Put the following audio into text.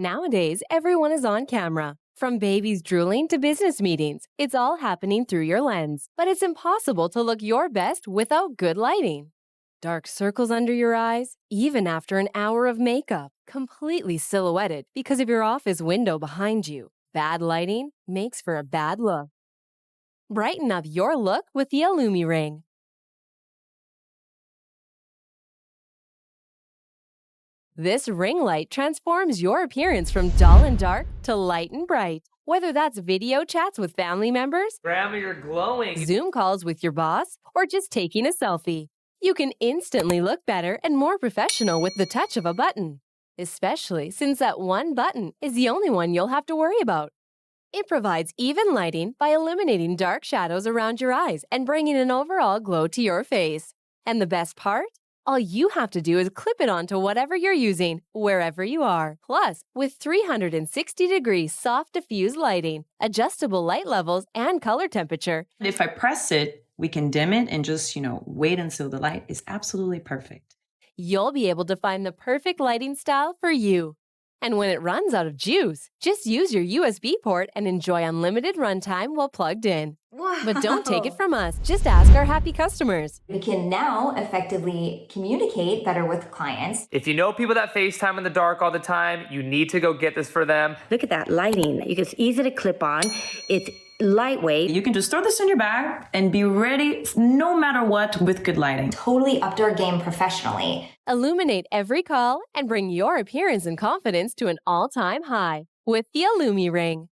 Nowadays, everyone is on camera. From babies drooling to business meetings, it's all happening through your lens. But it's impossible to look your best without good lighting. Dark circles under your eyes, even after an hour of makeup, completely silhouetted because of your office window behind you. Bad lighting makes for a bad look. Brighten up your look with the Olumiring. This ring light transforms your appearance from dull and dark to light and bright. Whether that's video chats with family members, Grandma, you're glowing. Zoom calls with your boss, or just taking a selfie, you can instantly look better and more professional with the touch of a button. Especially since that one button is the only one you'll have to worry about. It provides even lighting by eliminating dark shadows around your eyes and bringing an overall glow to your face. And the best part? All you have to do is clip it onto whatever you're using, wherever you are. Plus, with 360-degree soft diffuse lighting, adjustable light levels, and color temperature. If I press it, we can dim it and just, wait until the light is absolutely perfect. You'll be able to find the perfect lighting style for you. And when it runs out of juice, just use your USB port and enjoy unlimited runtime while plugged in. Wow. But don't take it from us. Just ask our happy customers. We can now effectively communicate better with clients. If you know people that FaceTime in the dark all the time, you need to go get this for them. Look at that lighting. It's easy to clip on. It's lightweight. You can just throw this in your bag and be ready no matter what with good lighting. Totally upped our game professionally. Illuminate every call and bring your appearance and confidence to an all-time high with the Olumiring.